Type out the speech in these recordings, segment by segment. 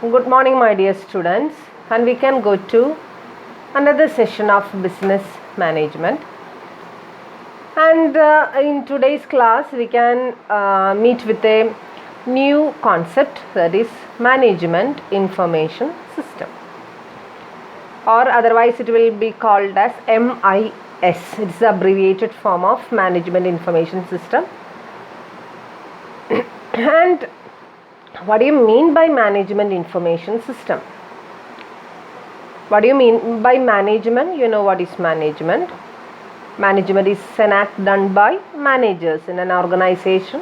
Good morning, my dear students, and we can go to another session of business management. And in today's class, we can meet with a new concept, that is management information system, or otherwise it will be called as MIS. It's the abbreviated form of management information system. And what do you mean by management information system? What do you mean by management? You know what is management. Management is an act done by managers in an organization,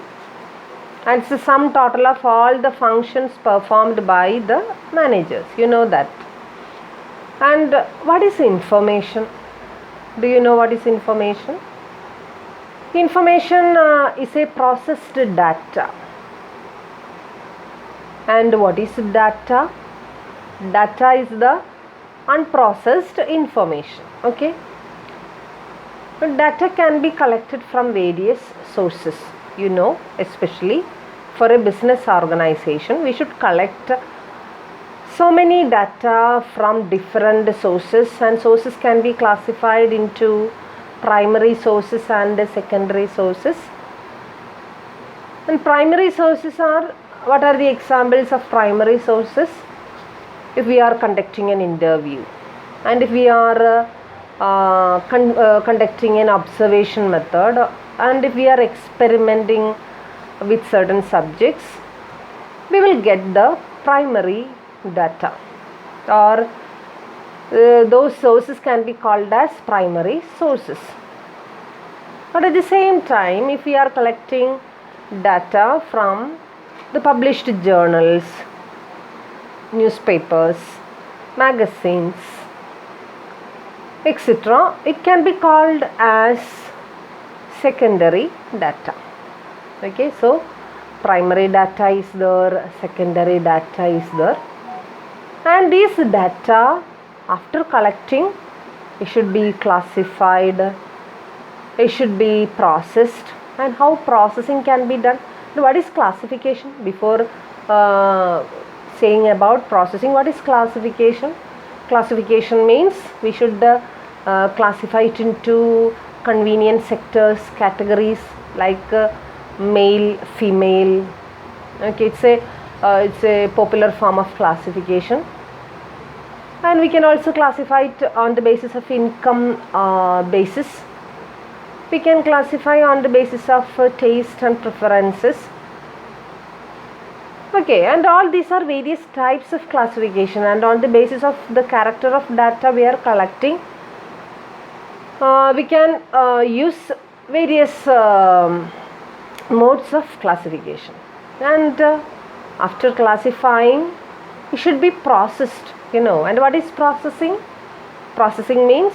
and it's the sum total of all the functions performed by the managers. You know that. And what is information? Do you know what is information? Information is a processed data. And what is data? Data is the unprocessed information. Okay. But data can be collected from various sources. You know, especially for a business organization, we should collect so many data from different sources, and sources can be classified into primary sources and secondary sources. And primary sources are, what are the examples of primary sources? If we are conducting an interview, and if we are conducting an observation method, and if we are experimenting with certain subjects, we will get the primary data, or those sources can be called as primary sources. But at the same time, if we are collecting data from the published journals, newspapers, magazines, etc., it can be called as secondary data. Okay, so primary data is there, secondary data is there, and these data, after collecting, it should be classified, it should be processed. And how processing can be done? What is classification? Before saying about processing, what is classification? Classification means we should classify it into convenient sectors, categories like male, female. Okay, it's a popular form of classification. And we can also classify it on the basis of income basis. We can classify on the basis of taste and preferences. Okay, and all these are various types of classification, and on the basis of the character of data we are collecting, we can use various modes of classification. And after classifying, it should be processed, you know. And what is processing? Processing means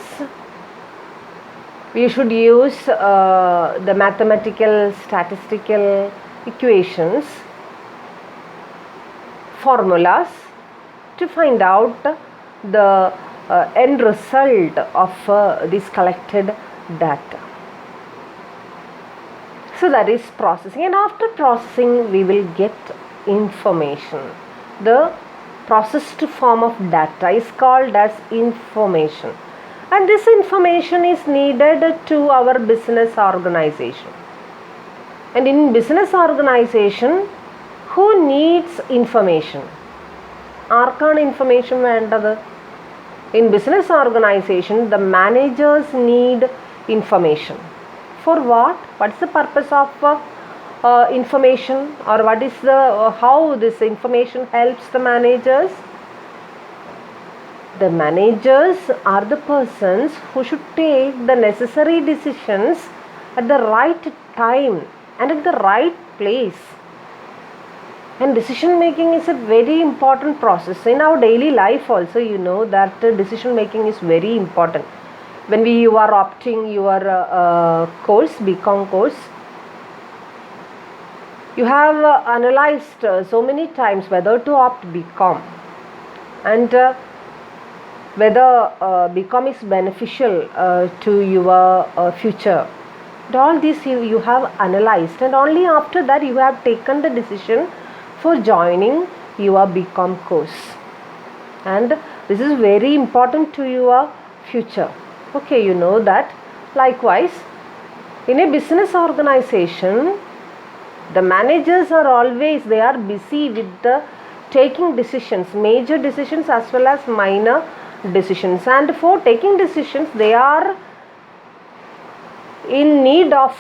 we should use the mathematical, statistical equations, formulas to find out the end result of this collected data. So that is processing, and after processing we will get information. The processed form of data is called as information, and this information is needed to our business organization. And in business organization, who needs information? Aarkana information vendadu? In business organization, the managers need information. For what? What is the purpose of information, or what is the how this information helps the managers? The managers are the persons who should take the necessary decisions at the right time and at the right place. And decision making is a very important process in our daily life also. You know that decision making is very important. When you are opting your course, Bcom course, you have analyzed so many times whether to opt Bcom, and whether Bcom is beneficial to your future. And all this you have analyzed, and only after that you have taken the decision for joining your Bcom course. And this is very important to your future. Okay, you know that. Likewise, in a business organization, the managers are always, they are busy with the taking decisions, major decisions as well as minor decisions. And for taking decisions, they are in need of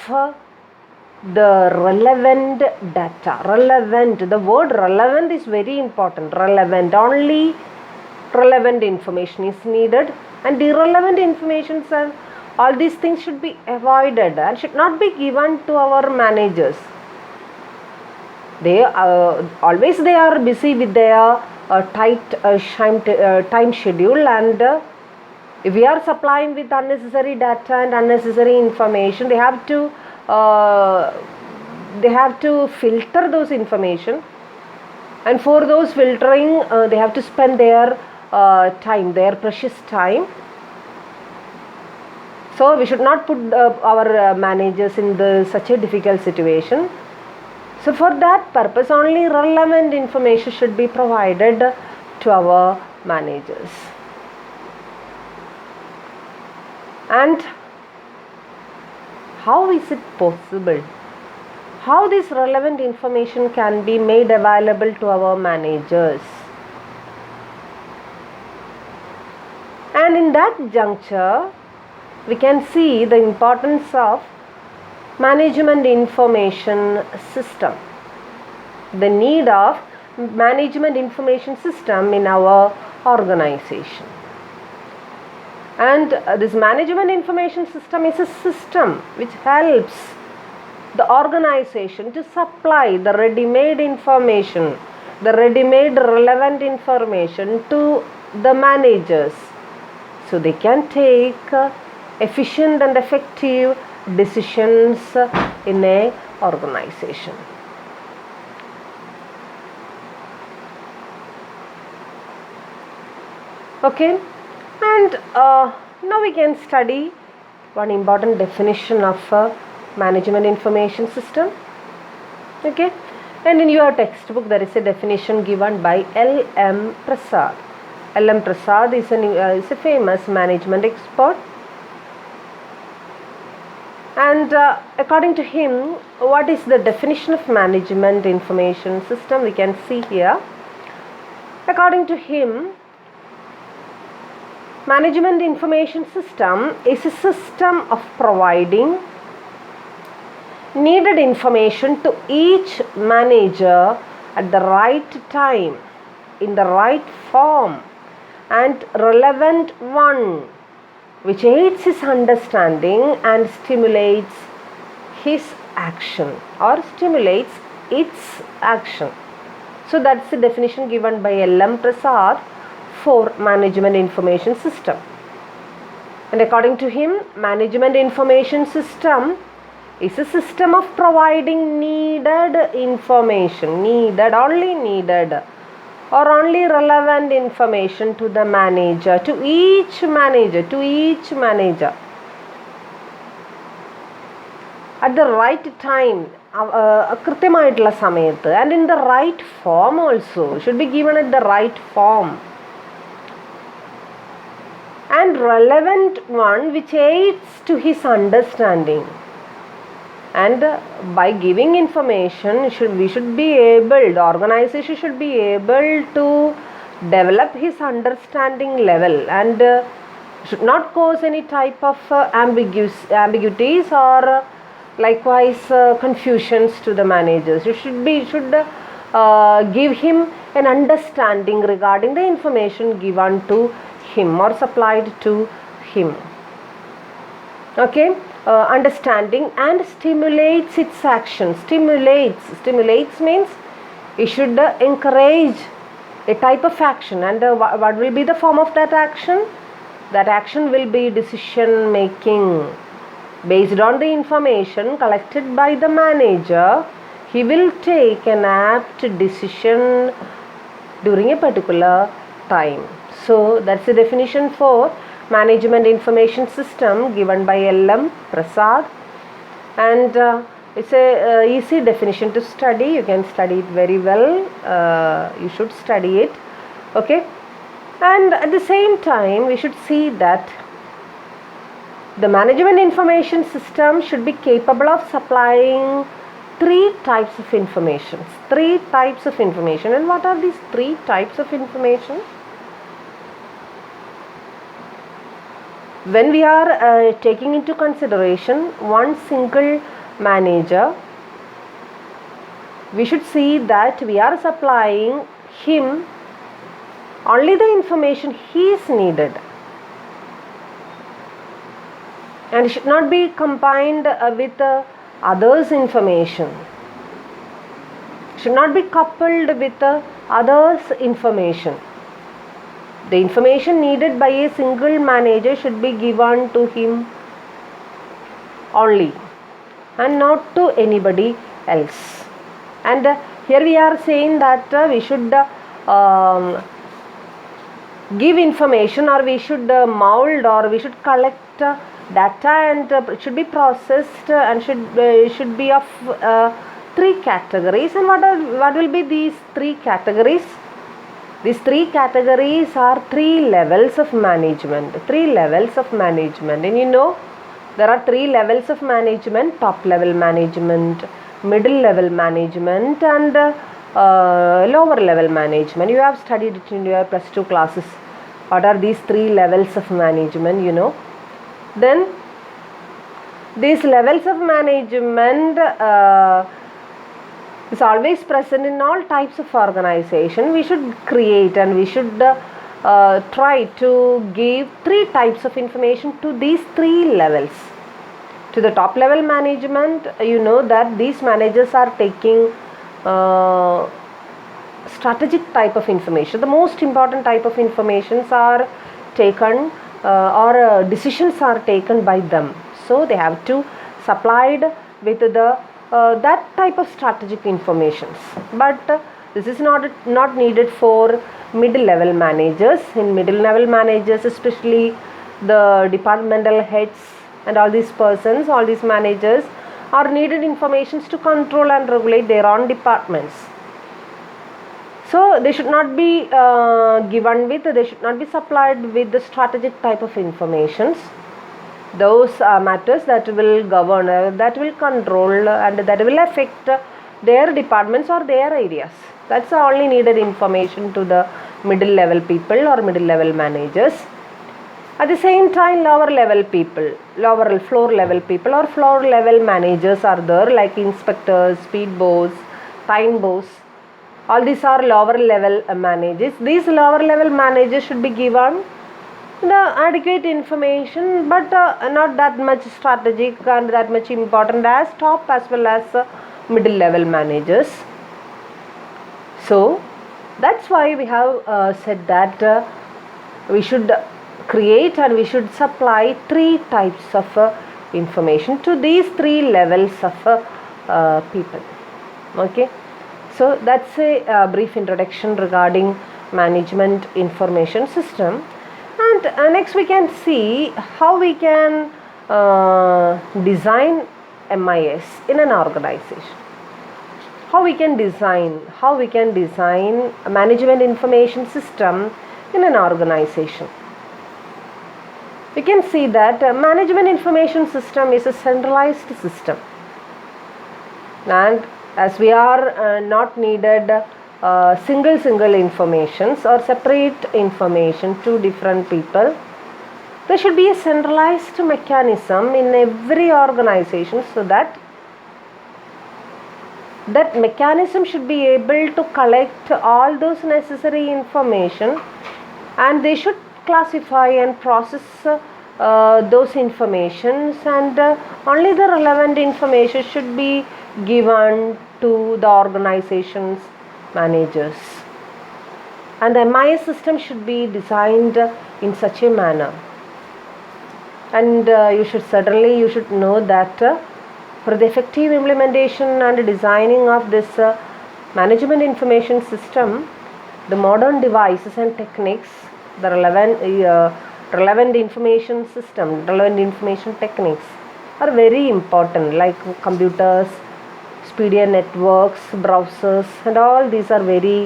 the relevant data. Relevant, the word relevant is very important. Relevant, only relevant information is needed, and irrelevant information, and all these things should be avoided and should not be given to our managers. They always they are busy with their tight time schedule, and if we are supplying with unnecessary data and unnecessary information, they have to filter those information, and for those filtering they have to spend their time, their precious time. So we should not put our managers in such a difficult situation. So for that purpose, only relevant information should be provided to our managers. And how is it possible? How this relevant information can be made available to our managers? And in that juncture, we can see the importance of management information system, the need of management information system in our organization. And this management information system is a system which helps the organization to supply the ready-made information, the ready-made relevant information to the managers, so they can take efficient and effective decisions in a organization. Okay, and now we can study one important definition of management information system. Okay, and in your textbook there is a definition given by L.M. Prasad. L.M. Prasad is a famous management expert. And according to him, what is the definition of management information system? We can see here. According to him, management information system is a system of providing needed information to each manager at the right time, in the right form, and relevant one, which aids his understanding and stimulates his action or stimulates its action. So that's the definition given by L.M. Prasad for management information system. And according to him, management information system is a system of providing needed information, only needed or only relevant information to the manager, to each manager at the right time, കൃത്യമായിട്ടുള്ള സമയത്ത്, and in the right form also, should be given at the right form, and relevant one which aids to his understanding. And by giving information, the organization should be able to develop his understanding level, and should not cause any type of ambiguities or likewise confusions to the managers. You should give him an understanding regarding the information given to him or supplied to him. Okay. Understanding and stimulates its action. Stimulates means it should encourage a type of action, and what will be the form of that action? That action will be decision making. Based on the information collected by the manager, he will take an apt decision during a particular time. So that's the definition for management information system given by L.M. Prasad. And It's a easy definition to study. You can study it very well. You should study it. Okay. And at the same time, we should see that the management information system should be capable of supplying three types of information. Three types of information. And what are these three types of information? When we are taking into consideration one single manager, we should see that we are supplying him only the information he is needed, and it should not be combined with others' information, should not be coupled with others' information. The information needed by a single manager should be given to him only and not to anybody else. And here we are saying that we should give information, or we should mold, or we should collect data, and it should be processed and should be of three categories. And what will be these three categories? These three categories are three levels of management. Three levels of management. And you know, there are three levels of management: top level management, middle level management, and lower level management. You have studied it in your plus 2 classes. What are these three levels of management? You know. Then these levels of management is always present in all types of organization. We should create, and we should try to give three types of information to these three levels. To the top level management, you know that these managers are taking strategic type of information. The most important type of informations are taken or decisions are taken by them. So they have to supplied with the that type of strategic informations. But this is not needed for middle level managers. In middle level managers, especially the departmental heads and all these persons, all these managers are needed informations to control and regulate their own departments. So they should not be they should not be supplied with the strategic type of informations. Those matters that will govern, that will control, and that will affect their departments or their areas. That's the only needed information to the middle level people or middle level managers. At the same time, lower level people, lower floor level people or floor level managers are there, like inspectors, speed boss, time boss. All these are lower level managers. These lower level managers should be given the adequate information, but not that much strategic and that much important as top as well as middle level managers. So that's why we have said that we should create and we should supply three types of information to these three levels of people. Okay, so that's a brief introduction regarding management information system. And next we can see how we can design MIS in an organization. How we can design a management information system in an organization. We can see that management information system is a centralized system, and as we are not needed single informations or separate information to different people, there should be a centralized mechanism in every organization, so that mechanism should be able to collect all those necessary information, and they should classify and process those informations, and only the relevant information should be given to the organization's managers. And the MIS system should be designed in such a manner. And you should know that for the effective implementation and designing of this management information system, the modern devices and techniques, the relevant information system, relevant information techniques are very important, like computers, speedier networks, browsers, and all these are very,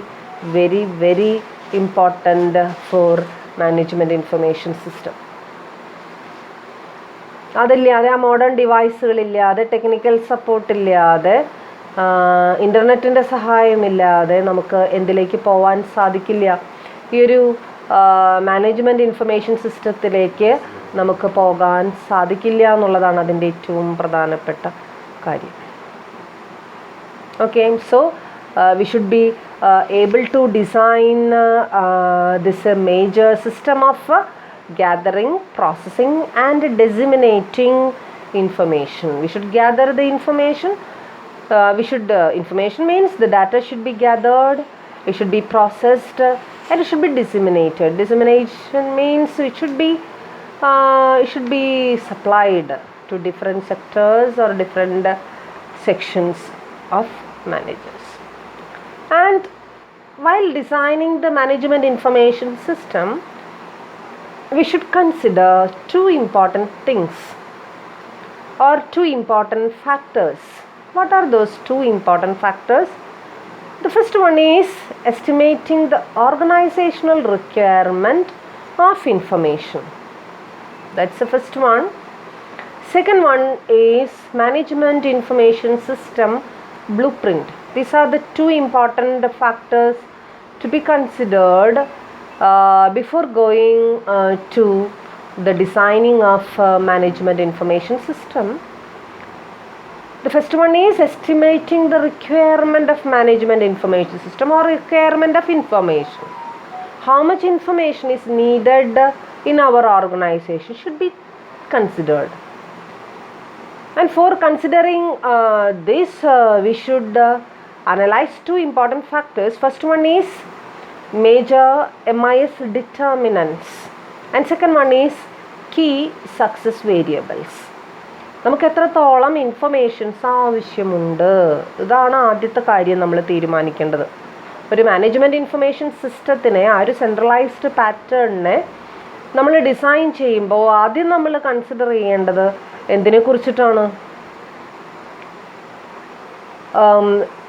very, very important for management information system. അതില്ലാതെ ആ modern ഡിവൈസുകളില്ലാതെ technical സപ്പോർട്ടില്ലാതെ ഇൻ്റർനെറ്റിൻ്റെ സഹായമില്ലാതെ നമുക്ക് എന്തിലേക്ക് പോകാൻ സാധിക്കില്ല. ഈ ഒരു management information സിസ്റ്റത്തിലേക്ക് നമുക്ക് പോകാൻ സാധിക്കില്ല എന്നുള്ളതാണ് അതിൻ്റെ ഏറ്റവും പ്രധാനപ്പെട്ട കാര്യം. Okay, so we should be able to design this major system of gathering, processing and disseminating information. We should gather the information. Information means the data should be gathered, it should be processed, and it should be disseminated. Dissemination means it should be supplied to different sectors or different sections of managers. And while designing the management information system, we should consider two important things or two important factors. What are those two important factors? The first one is estimating the organizational requirement of information. That's the first one. Second one is management information system blueprint. These are the two important factors to be considered before going to the designing of management information system. The first one is estimating the requirement of management information system or requirement of information. How much information is needed in our organization should be considered. And for considering this, we should analyze two important factors. First one is major MIS determinants and second one is key success variables. നമുക്ക് എത്രത്തോളം informations ആവശ്യമുണ്ട്, ഇതാണ് ആദ്യത്തെ കാര്യം നമ്മൾ തീരുമാനിക്കേണ്ടത്. ഒരു management information സിസ്റ്റത്തിനെ ആ ഒരു സെൻട്രലൈസ്ഡ് പാറ്റേണിനെ നമ്മൾ ഡിസൈൻ ചെയ്യുമ്പോൾ ആദ്യം നമ്മൾ കൺസിഡർ ചെയ്യേണ്ടത് എന്തിനെ കുറിച്ചിട്ടാണ്?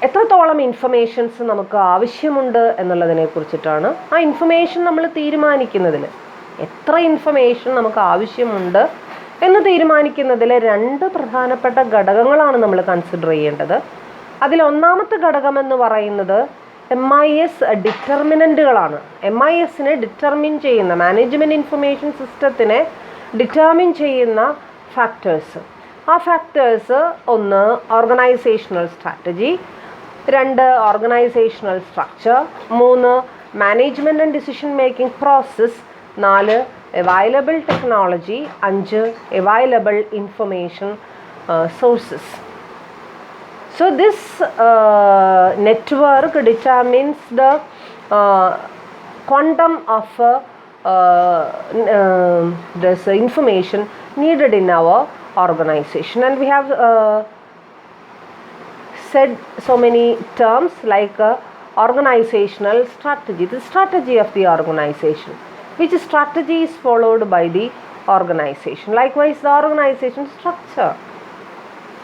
എത്രത്തോളം ഇൻഫർമേഷൻസ് നമുക്ക് ആവശ്യമുണ്ട് എന്നുള്ളതിനെ കുറിച്ചിട്ടാണ്. ആ ഇൻഫർമേഷൻ നമ്മൾ തീരുമാനിക്കുന്നതിൽ എത്ര ഇൻഫർമേഷൻ നമുക്ക് ആവശ്യമുണ്ട് എന്ന് തീരുമാനിക്കുന്നതിൽ രണ്ട് പ്രധാനപ്പെട്ട ഘടകങ്ങളാണ് നമ്മൾ കൺസിഡർ ചെയ്യേണ്ടത്. അതിലൊന്നാമത്തെ ഘടകം എന്ന് പറയുന്നത് MIS ഡിറ്റർമിനൻറ്റുകളാണ്. MISനെ ഡിറ്റർമിൻ ചെയ്യുന്ന മാനേജ്മെൻറ്റ് ഇൻഫർമേഷൻ സിസ്റ്റത്തിനെ ഡിറ്റർമിൻ ചെയ്യുന്ന ഫാക്ടേഴ്സ്. ആ ഫാക്ടേഴ്സ് ഒന്ന് ഓർഗനൈസേഷണൽ സ്ട്രാറ്റജി, രണ്ട് ഓർഗനൈസേഷണൽ സ്ട്രക്ചർ, മൂന്ന് management and decision making process, നാല് അവൈലബിൾ ടെക്നോളജി, അഞ്ച് available information sources. So this network determines the quantum of this information needed in our organization, and we have said so many terms like organizational strategy, the strategy of the organization, which strategy is followed by the organization. Likewise, the organization structure,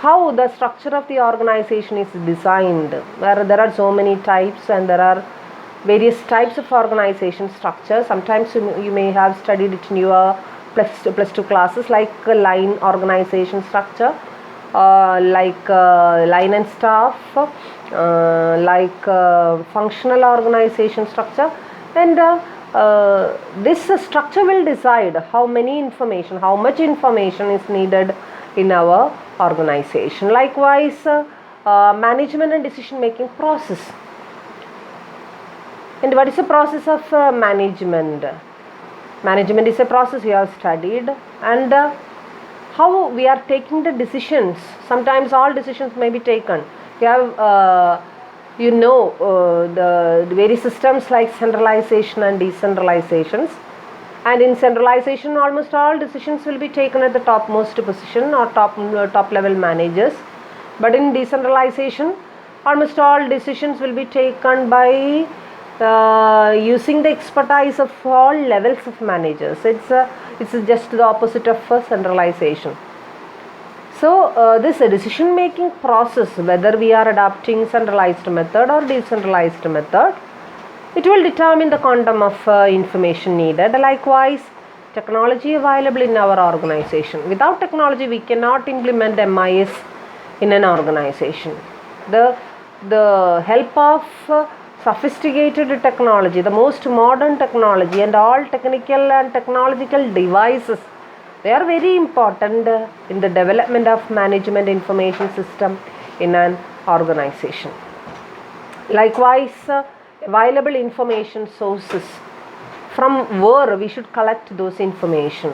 how the structure of the organization is designed, where there are so many types and there are various types of organization structure. Sometimes you may have studied it in your plus 2 classes, like line organization structure, like line and staff, like functional organization structure, and this structure will decide how much information is needed in our organization. Likewise, management and decision making process. And what is the process of management? Management is a process we have studied, and how we are taking the decisions. Sometimes all decisions may be taken. You have the various systems like centralization and decentralizations. And in centralization, almost all decisions will be taken at the topmost position or top level managers. But in decentralization, almost all decisions will be taken by using the expertise of all levels of managers. It's just the opposite of centralization. So this decision making process, whether we are adopting centralized method or decentralized method, it will determine the quantum of information needed. Likewise, technology available in our organization. Without technology, we cannot implement MIS in an organization. The help of sophisticated technology, the most modern technology, and all technical and technological devices, they are very important in the development of management information system in an organization. Likewise, available information sources, from where we should collect those information.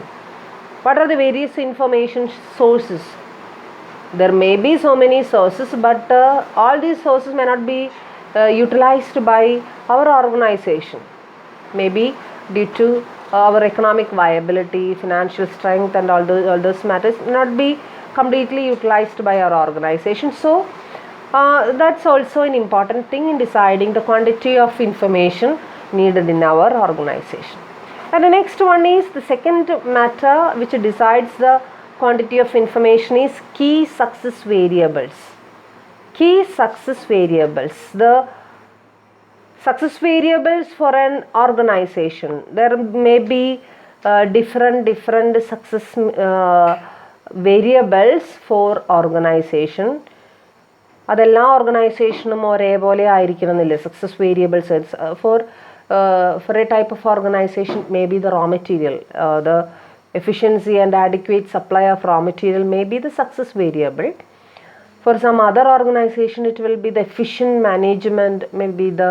What are the various information sources? There may be so many sources, but all these sources may not be utilized by our organization. Maybe due to our economic viability, financial strength, and all those matters may not be completely utilized by our organization. So that's also an important thing in deciding the quantity of information needed in our organization. And the next one is the second matter which decides the quantity of information is key success variables. Key success variables. The success variables for an organization. There may be different success variables for organization. അതെല്ലാ ഓർഗനൈസേഷനും ഒരേപോലെ ആയിരിക്കണമെന്നില്ല. Success variables for a type of organization, maybe the raw material, the efficiency and adequate supply of raw material may be the success variable. For some other organization, it will be the efficient management may be the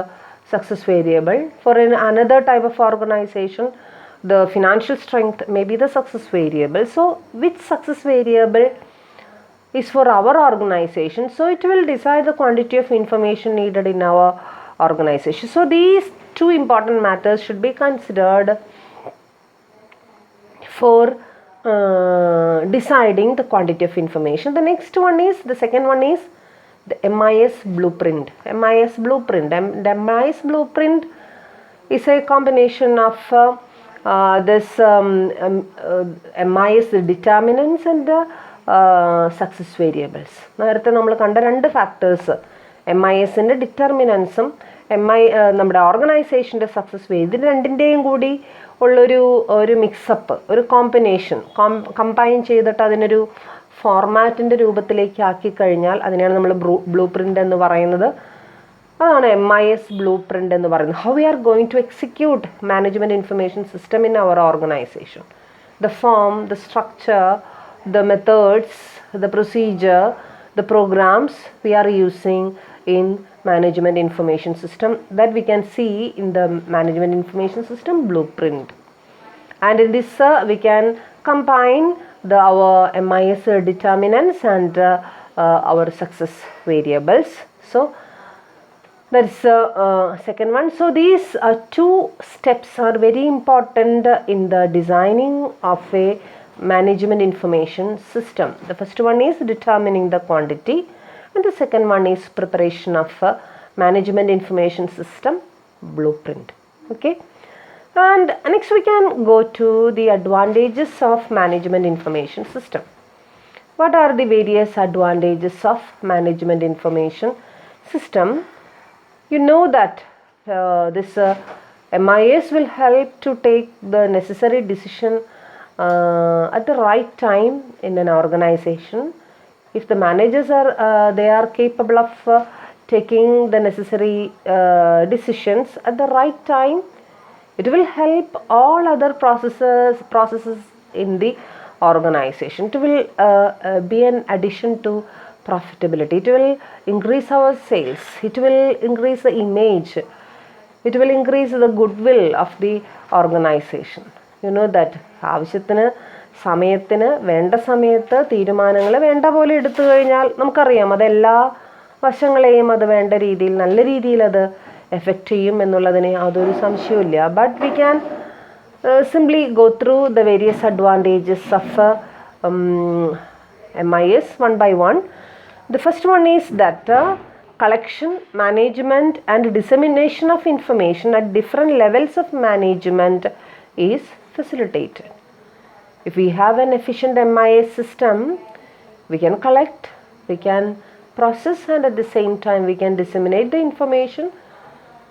success variable. For another type of organization, the financial strength may be the success variable. So which success variable is for our organization? So it will decide the quantity of information needed in our organization. So these two important matters should be considered for deciding the quantity of information. The next one is, the second one is the MIS blueprint. MIS blueprint. The MIS blueprint is a combination of this MIS determinants and success variables. നേരത്തെ നമ്മൾ കണ്ട രണ്ട് factors, MISൻ്റെ ഡിറ്റർമിനൻസും നമ്മുടെ ഓർഗനൈസേഷൻ്റെ success vary, ഇത് രണ്ടിൻ്റെയും കൂടി ഉള്ളൊരു mix-up, ഒരു കോമ്പിനേഷൻ, കമ്പൈൻ ചെയ്തിട്ട് അതിനൊരു ഫോർമാറ്റിൻ്റെ രൂപത്തിലേക്ക് ആക്കി കഴിഞ്ഞാൽ അതിനെയാണ് നമ്മൾ ബ്ലൂ പ്രിൻ്റ് എന്ന് പറയുന്നത്. അതാണ് MIS ബ്ലൂ പ്രിൻ്റ് എന്ന് പറയുന്നത്. How we are going to execute management information system in our organisation. The form, the structure, the methods, the procedure, the programs we are using in management information system, that we can see in the management information system blueprint. And in this we can combine our MIS determinants and our success variables. So that's second one. So these two steps are very important in the designing of a management information system. The first one is determining the quantity, and the second one is preparation of management information system blueprint. Okay, and next we can go to the advantages of management information system. What are the various advantages of management information system? You know that this MIS will help to take the necessary decision at the right time in an organization. If the managers are capable of taking the necessary decisions at the right time, it will help all other processes in the organization. It will be an addition to profitability. It will increase our sales. It will increase the image. It will increase the goodwill of the organization. You know that ആവശ്യത്തിന് സമയത്തിന് വേണ്ട സമയത്ത് തീരുമാനങ്ങൾ വേണ്ട പോലെ എടുത്തു കഴിഞ്ഞാൽ നമുക്കറിയാം അതെല്ലാ വശങ്ങളെയും അത് വേണ്ട രീതിയിൽ നല്ല രീതിയിൽ അത് എഫക്റ്റ് ചെയ്യും എന്നുള്ളതിന് യാതൊരു സംശയവുമില്ല. But we can simply go through the various advantages of MIS one by one. The first one is that collection, management and dissemination of information at different levels of management is facilitated. If we have an efficient MIS system, We can collect, we can process, and at the same time we can disseminate the information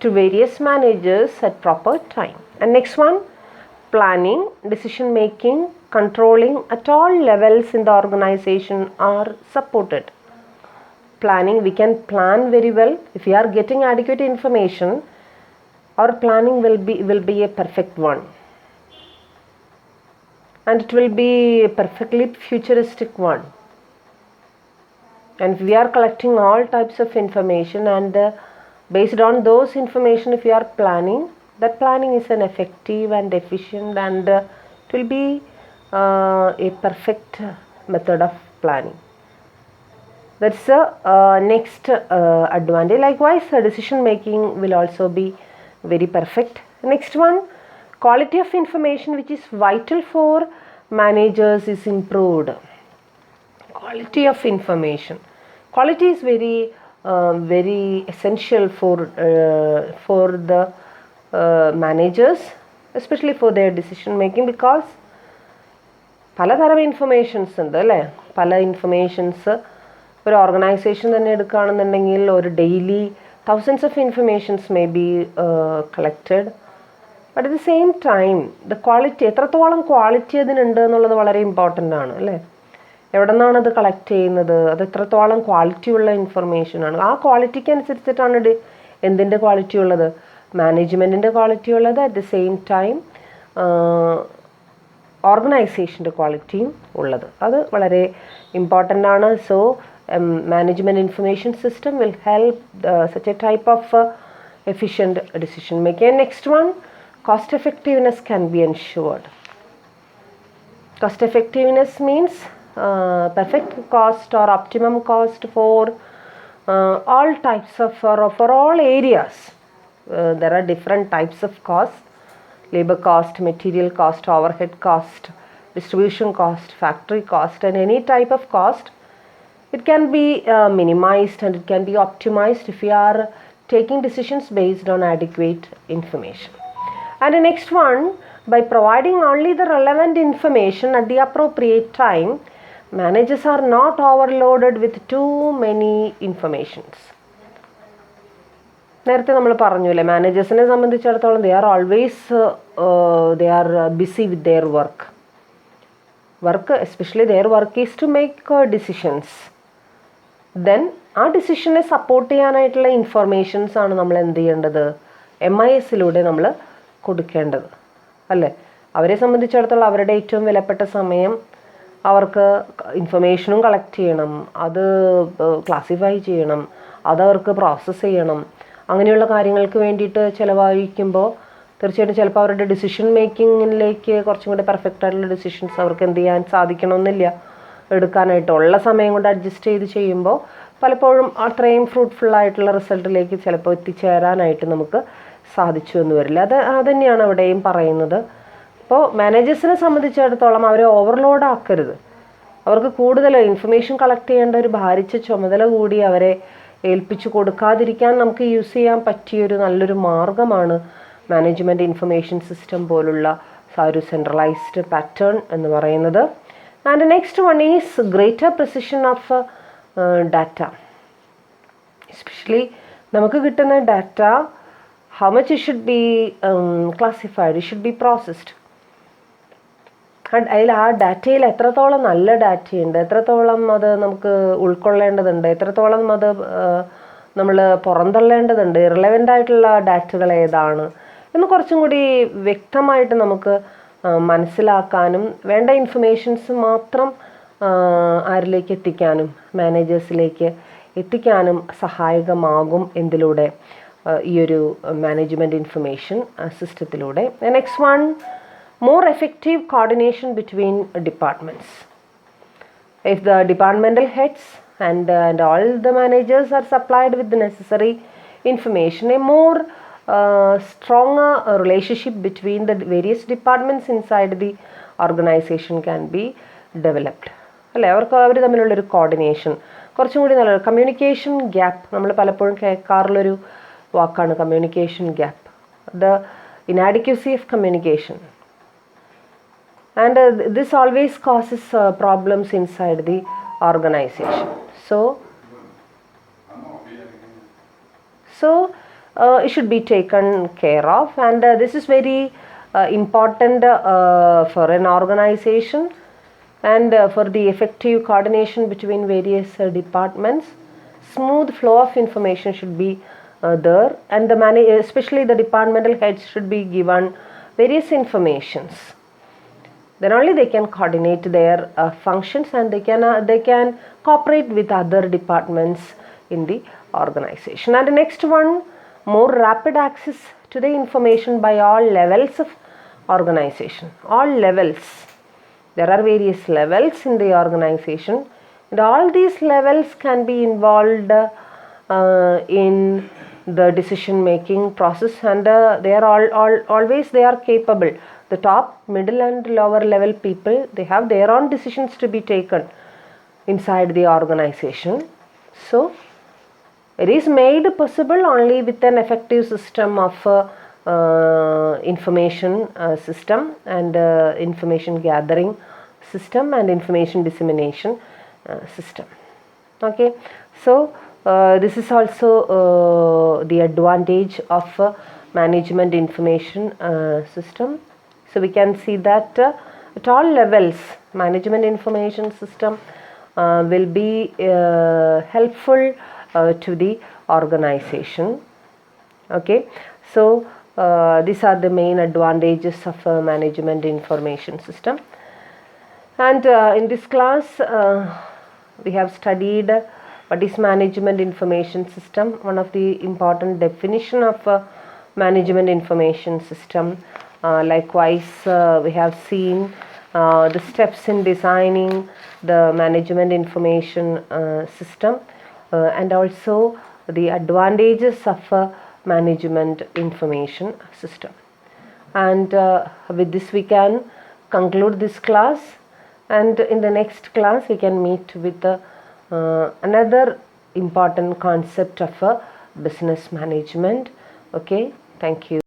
to various managers at proper time. And next one, planning, decision making, controlling at all levels in the organization are supported. Planning, we can plan very well. If we are getting adequate information, our planning will be a perfect one, and it will be a perfectly futuristic one. And if we are collecting all types of information, and based on those information, if we are planning, that planning is an effective and efficient, and it will be a perfect method of planning. That's the next advantage. Likewise, decision making will also be very perfect. Next one, quality of information which is vital for managers is improved. Quality of information. Quality is very essential for the managers, especially for their decision making, because പലതരം informations ഉണ്ട് അല്ലേ. പല informations ഒരു organisation തന്നെ എടുക്കുകയാണെന്നുണ്ടെങ്കിൽ ഒരു daily thousands of informations may be collected. But at the same time the quality, എത്രത്തോളം quality അതിനുണ്ട് എന്നുള്ളത് വളരെ ഇമ്പോർട്ടൻ്റ് ആണ് അല്ലേ. എവിടെ നിന്നാണ് അത് കളക്ട് ചെയ്യുന്നത്, അത് എത്രത്തോളം ക്വാളിറ്റി ഉള്ള ഇൻഫർമേഷനാണ്. ആ ക്വാളിറ്റിക്ക് അനുസരിച്ചിട്ടാണ് എന്തിൻ്റെ ക്വാളിറ്റി ഉള്ളത്, മാനേജ്മെൻറ്റിൻ്റെ ക്വാളിറ്റി ഉള്ളത്. അറ്റ് ദ സെയിം ടൈം ഓർഗനൈസേഷൻ്റെ ക്വാളിറ്റിയും ഉള്ളത്. അത് വളരെ ഇമ്പോർട്ടൻ്റ് ആണ്. So management information system will help such a type of efficient decision making. And next one, cost effectiveness can be ensured. Cost effectiveness means perfect cost or optimum cost for all types of for all areas. There are different types of costs: labor cost, material cost, overhead cost, distribution cost, factory cost, and any type of cost. It can be minimized and it can be optimized if we are taking decisions based on adequate information. And the next one, by providing only the relevant information at the appropriate time, managers are not overloaded with too many informations. നേരത്തെ നമ്മൾ പറഞ്ഞു അല്ലേ, മാനേജേഴ്സിനെ സംബന്ധിച്ചിടത്തോളം they are always busy with their work, especially their work is to make decisions. Then ആ ഡിസിഷനെ support ചെയ്യാനായിട്ടുള്ള informations ആണ് നമ്മൾ എന്ത് ചെയ്യേണ്ടത്, MISലൂടെ നമ്മൾ കൊടുക്കേണ്ടത് അല്ലേ. അവരെ സംബന്ധിച്ചിടത്തോളം അവരുടെ ഏറ്റവും വിലപ്പെട്ട സമയം അവർക്ക് ഇൻഫർമേഷനും കളക്ട് ചെയ്യണം, അത് ക്ലാസിഫൈ ചെയ്യണം, അതവർക്ക് പ്രോസസ്സ് ചെയ്യണം. അങ്ങനെയുള്ള കാര്യങ്ങൾക്ക് വേണ്ടിയിട്ട് ചിലവഴിക്കുമ്പോൾ തീർച്ചയായിട്ടും ചിലപ്പോൾ അവരുടെ ഡിസിഷൻ മേക്കിങ്ങിലേക്ക് കുറച്ചും കൂടി പെർഫെക്റ്റ് ആയിട്ടുള്ള ഡിസിഷൻസ് അവർക്ക് എന്ത് ചെയ്യാൻ സാധിക്കണമെന്നില്ല എടുക്കാനായിട്ട്. ഉള്ള സമയം കൊണ്ട് അഡ്ജസ്റ്റ് ചെയ്ത് ചെയ്യുമ്പോൾ പലപ്പോഴും അത്രയും ഫ്രൂട്ട്ഫുള്ളായിട്ടുള്ള റിസൾട്ടിലേക്ക് ചിലപ്പോൾ എത്തിച്ചേരാനായിട്ട് നമുക്ക് സാധിച്ചു എന്ന് വരില്ല. അത് തന്നെയാണ് അവിടെയും പറയുന്നത്. അപ്പോൾ മാനേജേഴ്സിനെ സംബന്ധിച്ചിടത്തോളം അവരെ ഓവർലോഡ് ആക്കരുത്. അവർക്ക് കൂടുതൽ ഇൻഫർമേഷൻ കളക്ട് ചെയ്യേണ്ട ഒരു ഭാരിച്ച ചുമതല കൂടി അവരെ ഏൽപ്പിച്ചു കൊടുക്കാതിരിക്കാൻ നമുക്ക് യൂസ് ചെയ്യാൻ പറ്റിയൊരു നല്ലൊരു മാർഗമാണ് മാനേജ്മെൻറ്റ് ഇൻഫർമേഷൻ സിസ്റ്റം പോലുള്ള ഒരു സെൻട്രലൈസ്ഡ് പാറ്റേൺ എന്ന് പറയുന്നത്. And the next one is greater precision of data. Especially നമുക്ക് കിട്ടുന്ന data, how much it should be classified, it should be processed. അതിൽ ആ ഡാറ്റയിൽ എത്രത്തോളം നല്ല ഡാറ്റയുണ്ട്, എത്രത്തോളം അത് നമുക്ക് ഉൾക്കൊള്ളേണ്ടതുണ്ട്, എത്രത്തോളം അത് നമ്മൾ പുറന്തള്ളേണ്ടതുണ്ട്, റിലവൻ്റ് ആയിട്ടുള്ള ഡാറ്റകൾ ഏതാണ് എന്ന് കുറച്ചും കൂടി വ്യക്തമായിട്ട് നമുക്ക് മനസ്സിലാക്കാനും വേണ്ട ഇൻഫർമേഷൻസ് മാത്രം ആരിലേക്ക് എത്തിക്കാനും മാനേജേഴ്സിലേക്ക് എത്തിക്കാനും സഹായകമാകും എന്തിലൂടെ, ഈ ഒരു മാനേജ്മെൻറ്റ് ഇൻഫർമേഷൻ സിസ്റ്റത്തിലൂടെ. Next one, more effective coordination between departments. If the departmental heads and all the managers are supplied with the necessary information, a more stronger relationship between the various departments inside the organization can be developed അല്ലേ. അവർ തമ്മിലുള്ളൊരു coordination കുറച്ചും കൂടി നല്ലൊരു communication gap, നമ്മൾ പലപ്പോഴും കേൾക്കാറുള്ളൊരു വാക്കാണ് communication gap, the inadequacy of communication. And this always causes problems inside the organization. So it should be taken care of, and this is very important for an organization, and for the effective coordination between various departments. Smooth flow of information should be there, and especially the departmental heads should be given various informations. Then only they can coordinate their functions, and they can cooperate with other departments in the organization. And the next one, more rapid access to the information by all levels of organization. All levels. There are various levels in the organization, and all these levels can be involved in the decision making process, and they are always they are capable. The top, middle and lower level people, they have their own decisions to be taken inside the organization. So it is made possible only with an effective system of information system, and information gathering system, and information dissemination system. Okay, so this is also the advantage of management information system. So we can see that at all levels, management information system will be helpful to the organization. Okay, so these are the main advantages of management information system. And in this class we have studied what is management information system, one of the important definition of management information system. Likewise we have seen the steps in designing the management information system, and also the advantages of management information system. And with this we can conclude this class, and in the next class we can meet with another important concept of business management. Okay, thank you.